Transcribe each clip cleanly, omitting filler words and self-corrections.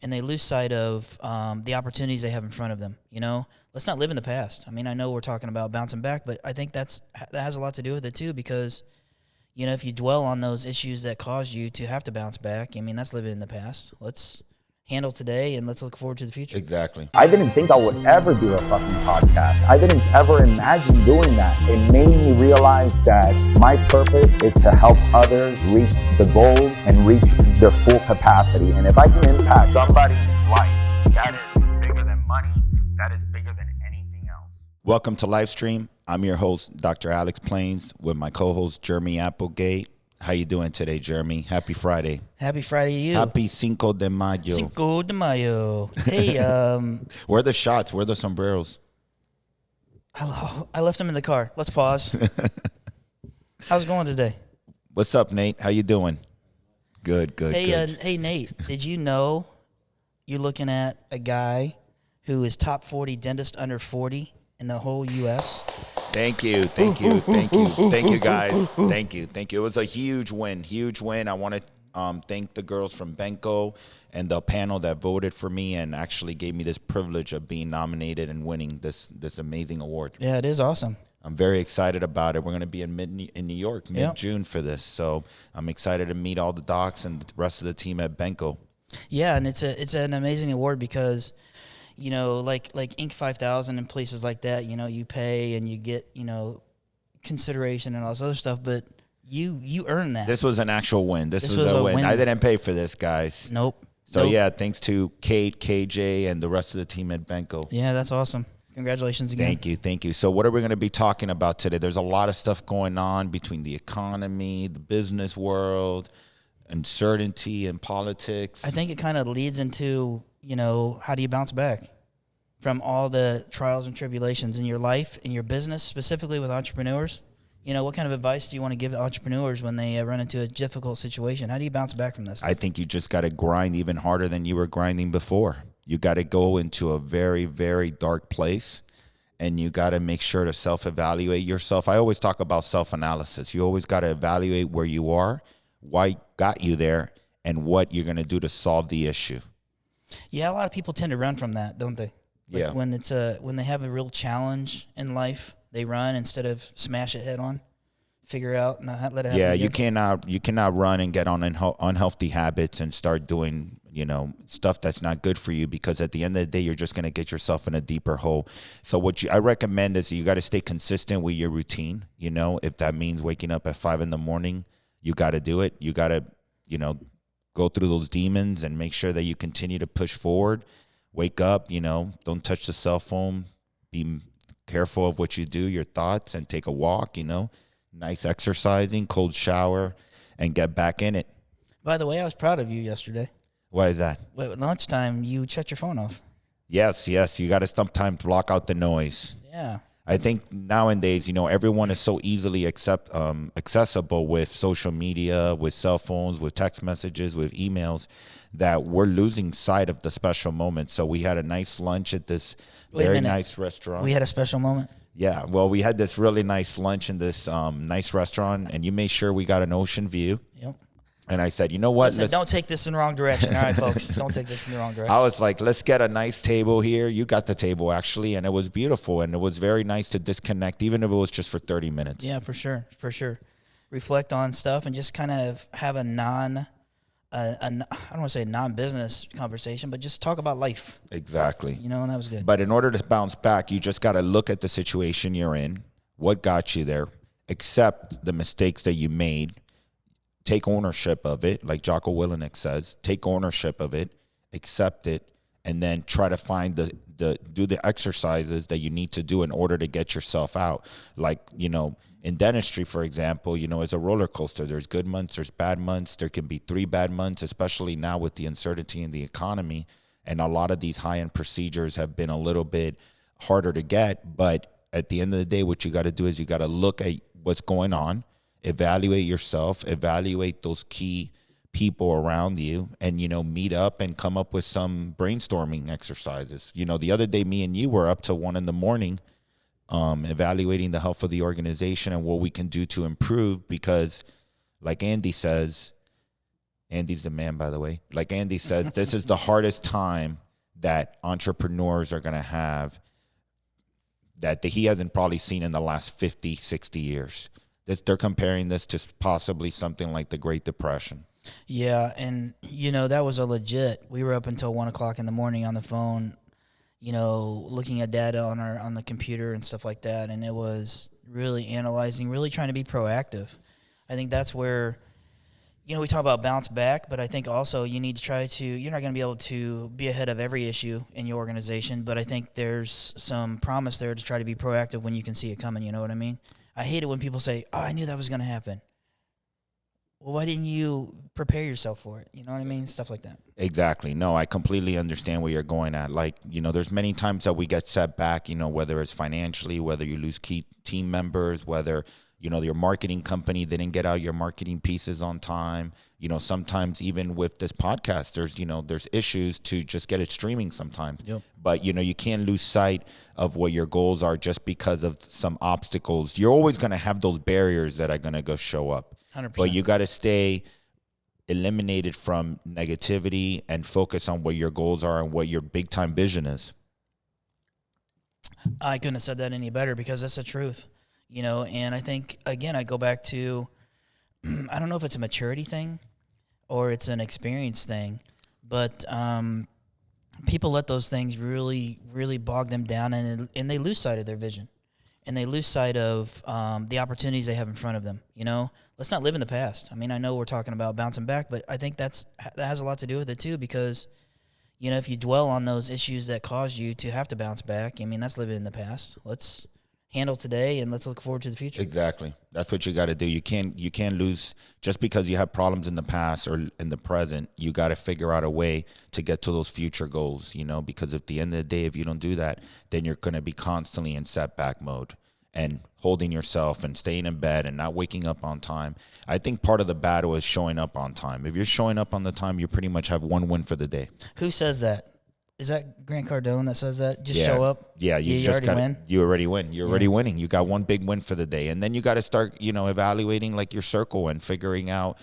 and they lose sight of the opportunities they have in front of them. Let's not live in the past. I mean, I know we're talking about bouncing back, but I think that has a lot to do with it too, because if you dwell on those issues that caused you to have to bounce back, I mean, that's living in the past. Let's handle today and let's look forward to the future. Exactly. I didn't think I would ever do a fucking podcast. I didn't ever imagine doing that. It made me realize that my purpose is to help others reach the goals and reach their full capacity. And if I can impact somebody's life, that is bigger than money. That is bigger than anything else. Welcome to Lifestream. I'm your host, Dr. Alex Plains, with my co-host, Jeremy Applegate. How you doing today, Jeremy? Happy Friday. Happy Friday to you. Happy Cinco de Mayo. Cinco de Mayo. Hey, where are the shots? Where are the sombreros? hello. I left them in the car. Let's pause. How's it going today? What's up, Nate? How you doing? Good. Hey, Nate, did you know you're looking at a guy who is top 40 dentist under 40 in the whole U.S.? Thank you, guys. Thank you. It was a huge win. I want to thank the girls from Benko and the panel that voted for me and actually gave me this privilege of being nominated and winning this amazing award. Yeah, it is awesome. I'm very excited about it. We're going to be in New York, mid-June for this. So I'm excited to meet all the docs and the rest of the team at Benko. Yeah, and it's an amazing award because like Inc. 5000 and places like that, you pay and you get, consideration and all this other stuff, but you earn that. This was an actual win. This was a win. I didn't pay for this, guys. Nope. Yeah, thanks to Kate, KJ, and the rest of the team at Benko. Yeah, that's awesome. Congratulations again. Thank you. So what are we going to be talking about today? There's a lot of stuff going on between the economy, the business world, uncertainty, and politics. I think it kind of leads into how do you bounce back from all the trials and tribulations in your life, in your business, specifically with entrepreneurs? What kind of advice do you want to give entrepreneurs when they run into a difficult situation? How do you bounce back from this? I think you just got to grind even harder than you were grinding before. You got to go into a very, very dark place, and you got to make sure to self-evaluate yourself. I always talk about self-analysis. You always got to evaluate where you are, why got you there, and what you're going to do to solve the issue. Yeah, a lot of people tend to run from that, don't they? Yeah. When they have a real challenge in life, they run instead of smash it head on. Figure out, not let it happen. Yeah, again. you cannot run and get on unhealthy habits and start doing stuff that's not good for you, because at the end of the day, you're just going to get yourself in a deeper hole. So I recommend is you got to stay consistent with your routine. If that means waking up at 5 a.m, you got to do it. You got to go through those demons and make sure that you continue to push forward. Wake up, don't touch the cell phone. Be careful of what you do, your thoughts, and take a walk, nice exercising, cold shower, and get back in it. By the way, I was proud of you yesterday. Why is that? At lunchtime, you shut your phone off. Yes. You got to sometimes block out the noise. Yeah. I think nowadays, everyone is so easily accessible with social media, with cell phones, with text messages, with emails, that we're losing sight of the special moments. So we had a nice lunch at this very nice restaurant. We had a special moment? Yeah. Well, we had this really nice lunch in this nice restaurant, and you made sure we got an ocean view. Yep. And I said, you know what? Listen, don't take this in the wrong direction. All right, folks. Don't take this in the wrong direction. I was like, let's get a nice table here. You got the table, actually, and it was beautiful, and it was very nice to disconnect, even if it was just for 30 minutes. Yeah, for sure. Reflect on stuff and just kind of have I don't want to say non-business conversation, but just talk about life. Exactly. And that was good. But in order to bounce back, you just got to look at the situation you're in, what got you there, accept the mistakes that you made, take ownership of it, like Jocko Willenick says, take ownership of it, accept it, and then try to find do the exercises that you need to do in order to get yourself out. Like, in dentistry, for example, it's a roller coaster. There's good months, there's bad months. There can be 3 bad months, especially now with the uncertainty in the economy. And a lot of these high-end procedures have been a little bit harder to get. But at the end of the day, what you got to do is you got to look at what's going on, evaluate yourself, evaluate those key people around you, and, meet up and come up with some brainstorming exercises. The other day, me and you were up till 1 a.m, evaluating the health of the organization and what we can do to improve, because like Andy says, Andy's the man, by the way. Like Andy says, this is the hardest time that entrepreneurs are going to have that he hasn't probably seen in the last 50, 60 years. They're comparing this to possibly something like the Great Depression. Yeah, and, that was a legit. We were up until 1 o'clock in the morning on the phone, looking at data on the computer and stuff like that, and it was really analyzing, really trying to be proactive. I think that's where, we talk about bounce back, but I think also you need to you're not going to be able to be ahead of every issue in your organization, but I think there's some promise there to try to be proactive when you can see it coming, you know what I mean? I hate it when people say, I knew that was going to happen. Well, why didn't you prepare yourself for it? You know what I mean? Stuff like that. Exactly. No, I completely understand where you're going at. Like, there's many times that we get set back, whether it's financially, whether you lose key team members, whether, your marketing company didn't get out your marketing pieces on time. Sometimes even with this podcast, there's issues to just get it streaming sometimes. Yep. But, you can't lose sight of what your goals are just because of some obstacles. You're always going to have those barriers that are going to go show up. 100%. But you got to stay eliminated from negativity and focus on what your goals are and what your big time vision is. I couldn't have said that any better because that's the truth, and I think, again, I go back to, I don't know if it's a maturity thing or it's an experience thing, but people let those things really, really bog them down, and they lose sight of their vision, and they lose sight of the opportunities they have in front of them, Let's not live in the past. I mean, I know we're talking about bouncing back, but I think that has a lot to do with it too, because, if you dwell on those issues that caused you to have to bounce back, I mean, that's living in the past. Let's handle today and let's look forward to the future. Exactly. That's what you got to do. You can't lose just because you have problems in the past or in the present. You got to figure out a way to get to those future goals, because at the end of the day, if you don't do that, then you're going to be constantly in setback mode and holding yourself and staying in bed and not waking up on time. I think part of the battle is showing up on time. If you're showing up on the time, you pretty much have one win for the day. Who says that? Is that Grant Cardone that says that? Just show up? Yeah, you already win. You already win. You're already winning. You got one big win for the day. And then you got to start, evaluating like your circle and figuring out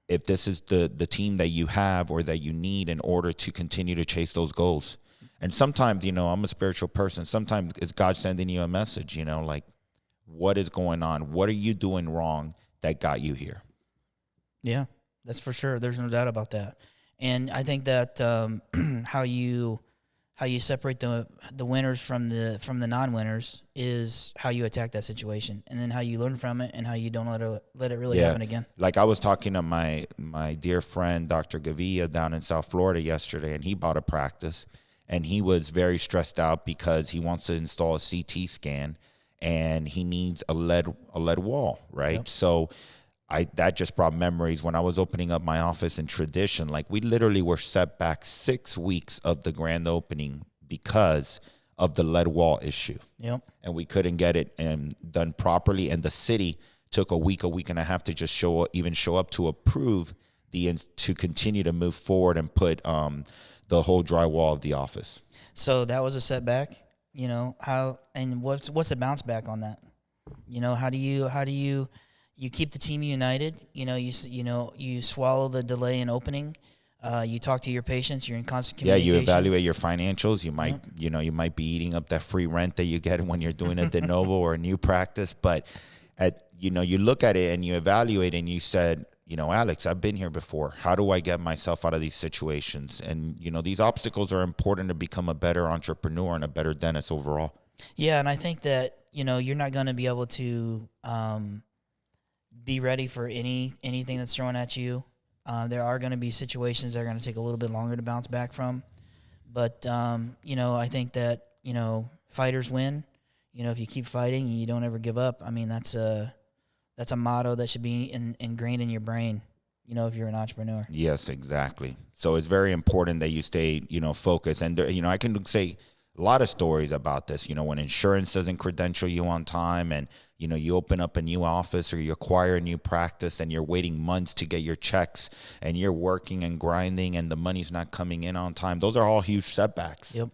if this is the team that you have or that you need in order to continue to chase those goals. And sometimes, I'm a spiritual person. Sometimes it's God sending you a message, like what is going on? What are you doing wrong that got you here? Yeah, that's for sure. There's no doubt about that. And I think that how you separate the winners from the non-winners is how you attack that situation, and then how you learn from it and how you don't let it really happen again. Like I was talking to my dear friend, Dr. Gavia, down in South Florida yesterday, and he bought a practice. And he was very stressed out because he wants to install a CT scan and he needs a lead wall, right? Yep. So that just brought memories when I was opening up my office in Tradition. Like we literally were set back 6 weeks of the grand opening because of the lead wall issue. Yep. And we couldn't get it done properly. And the city took a week and a half to just show up to approve to continue to move forward and put the whole drywall of the office. So that was a setback, what's the bounce back on that? How do you keep the team united? You swallow the delay in opening. You talk to your patients. You're in constant communication. Yeah, you evaluate your financials. You might, you might be eating up that free rent that you get when you're doing a de novo or a new practice. But you look at it and you evaluate and you said, Alex, I've been here before. How do I get myself out of these situations? And, these obstacles are important to become a better entrepreneur and a better dentist overall. Yeah, and I think that, you're not going to be able to be ready for anything that's thrown at you. There are going to be situations that are going to take a little bit longer to bounce back from. But, I think that, fighters win. If you keep fighting and you don't ever give up, I mean, that's a motto that should be ingrained in your brain, if you're an entrepreneur. Yes, exactly. So it's very important that you stay, focused. And, I can say a lot of stories about this, when insurance doesn't credential you on time and, you open up a new office or you acquire a new practice and you're waiting months to get your checks and you're working and grinding and the money's not coming in on time. Those are all huge setbacks. Yep.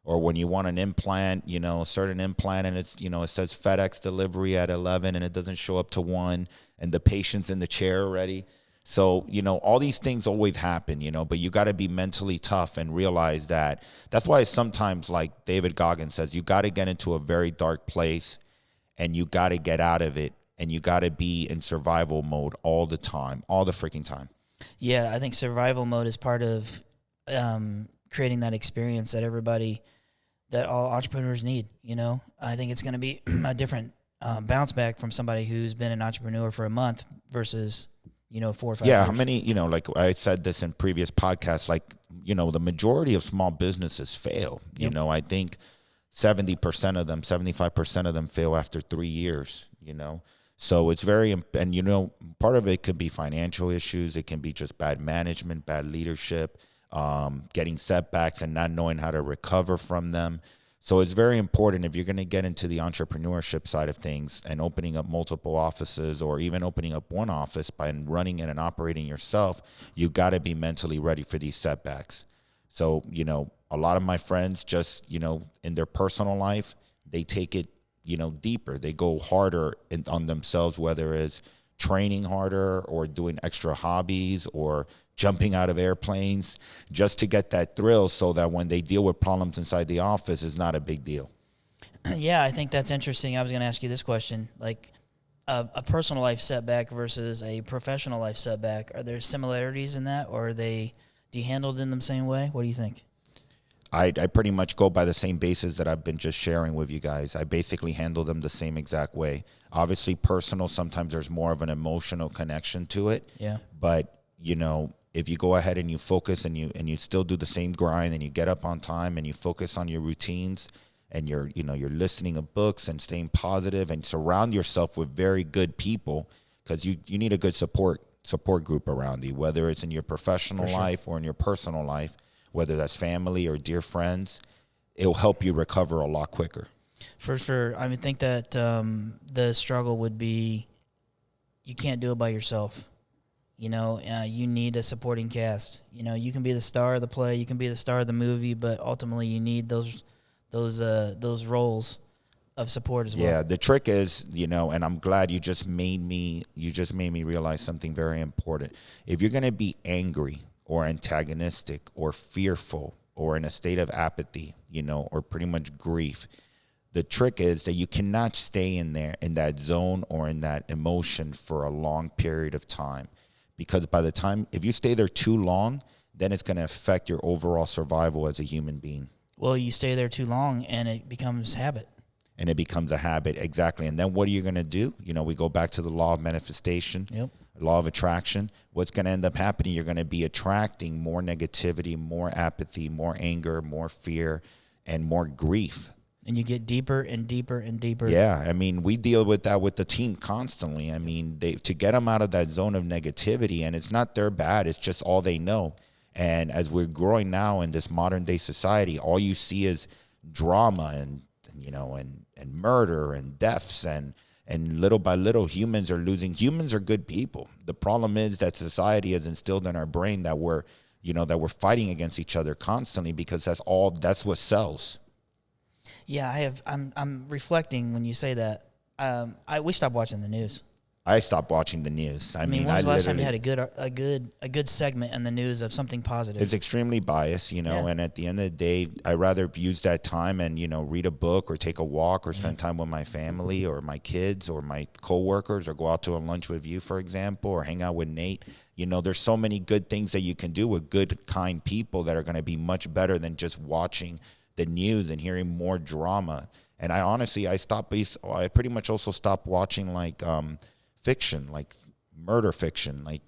Or when you want an implant, a certain implant and it's, it says FedEx delivery at 11 and it doesn't show up to 1 and the patient's in the chair already. So, all these things always happen, but you got to be mentally tough and realize that. That's why sometimes, like David Goggins says, you got to get into a very dark place and you got to get out of it, and you got to be in survival mode all the time, all the freaking time. Yeah, I think survival mode is part of creating that experience that all entrepreneurs need. I think it's going to be a different bounce back from somebody who's been an entrepreneur for a month versus 4 or 5 Yeah, years. how many, like I said this in previous podcasts, like, the majority of small businesses fail. Yep. I think 70% of them, 75% of them fail after 3 years, So it's and part of it could be financial issues. It can be just bad management, bad leadership, getting setbacks and not knowing how to recover from them. So it's very important, if you're going to get into the entrepreneurship side of things and opening up multiple offices, or even opening up one office by running it and operating yourself, you got to be mentally ready for these setbacks. So, a lot of my friends just, in their personal life, they take it, deeper. They go harder on themselves, whether it's training harder or doing extra hobbies or jumping out of airplanes, just to get that thrill, so that when they deal with problems inside the office, it's not a big deal. Yeah, I think that's interesting. I was going to ask you this question. Like, a personal life setback versus a professional life setback, are there similarities in that, or do you handle them the same way? What do you think? I pretty much go by the same basis that I've been just sharing with you guys. I basically handle them the same exact way. Obviously, personal, sometimes there's more of an emotional connection to it. Yeah. But, if you go ahead and you focus and you still do the same grind, and you get up on time and you focus on your routines, and you're listening to books and staying positive and surround yourself with very good people, because you need a good support group around you, whether it's in your professional life or in your personal life, whether that's family or dear friends. It'll help you recover a lot quicker. For sure. I think that the struggle would be, you can't do it by yourself. You need a supporting cast. You can be the star of the play, you can be the star of the movie, but ultimately you need those roles of support as well. Yeah, the trick is, and I'm glad you just made me realize something very important. If you're going to be angry or antagonistic or fearful or in a state of apathy, or pretty much grief, the trick is that you cannot stay in that zone or in that emotion for a long period of time. Because if you stay there too long, then it's going to affect your overall survival as a human being. Well, you stay there too long and it becomes habit. And it becomes a habit, exactly. And then what are you going to do? We go back to the law of manifestation, Yep. Law of attraction. What's going to end up happening? You're going to be attracting more negativity, more apathy, more anger, more fear, and more grief. And you get deeper and deeper and deeper. Yeah, we deal with that with the team constantly. To get them out of that zone of negativity, and it's not their bad, it's just all they know. And as we're growing now in this modern day society, all you see is drama and murder and deaths, and little by little humans are losing. Humans are good people. The problem is that society has instilled in our brain that we're fighting against each other constantly, because that's what sells. Yeah, I'm reflecting when you say that. We stopped watching the news. I stopped watching the news. When was the last time you had a good segment in the news of something positive? It's extremely biased, Yeah. and at the end of the day, I'd rather use that time and, read a book or take a walk or spend time with my family or my kids or my coworkers, or go out to a lunch with you, for example, or hang out with Nate. There's so many good things that you can do with good, kind people that are going to be much better than just watching the news and hearing more drama. And I pretty much also stopped watching fiction, like murder fiction. Like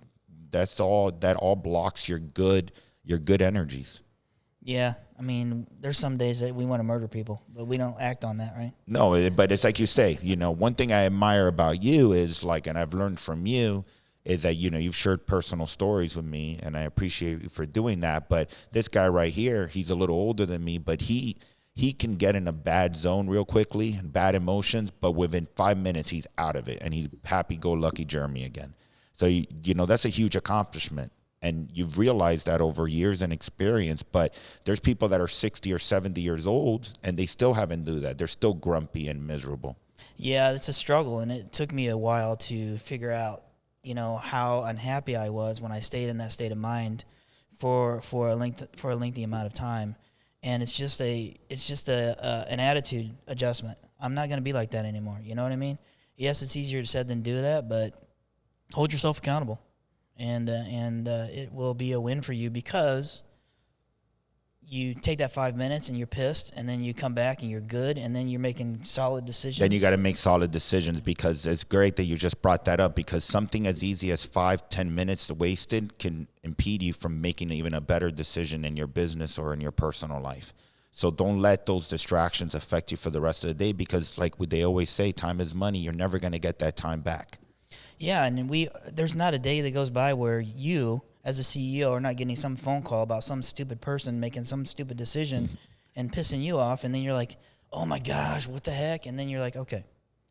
that all blocks your good energies. Yeah, there's some days that we want to murder people, but we don't act on that, right? No, but it's like you say, one thing I admire about you is and I've learned from you, is that, you've shared personal stories with me, and I appreciate you for doing that. But this guy right here, he's a little older than me, but he can get in a bad zone real quickly and bad emotions, but within 5 minutes, he's out of it, and he's happy-go-lucky Jeremy again. So, that's a huge accomplishment. And you've realized that over years and experience, but there's people that are 60 or 70 years old, and they still haven't do that. They're still grumpy and miserable. Yeah, it's a struggle, and it took me a while to figure out how unhappy I was when I stayed in that state of mind for a lengthy amount of time. And it's just an attitude adjustment. I'm not going to be like that anymore. You know what I mean? Yes, it's easier said than do that, but hold yourself accountable, and it will be a win for you, because you take that 5 minutes and you're pissed, and then you come back and you're good, and then you're making solid decisions. Then you got to make solid decisions, because it's great that you just brought that up, because something as easy as 5-10 minutes wasted can impede you from making even a better decision in your business or in your personal life. So don't let those distractions affect you for the rest of the day, because like they always say, time is money. You're never going to get that time back. Yeah, and there's not a day that goes by where you, as a CEO, are not getting some phone call about some stupid person making some stupid decision and pissing you off, and then you're like, oh my gosh, what the heck? And then you're like, okay,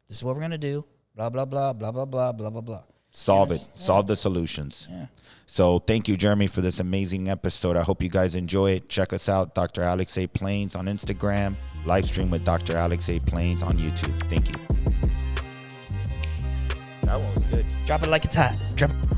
this is what we're going to do, blah, blah, blah, blah, blah, blah, blah, blah, blah. Solve it. Yeah. Solve the solutions. Yeah. So thank you, Jeremy, for this amazing episode. I hope you guys enjoy it. Check us out, Dr. Alex A. Plains on Instagram, Lifestream with Dr. Alex A. Plains on YouTube. Thank you. That one was good. Drop it like it's hot. Drop it.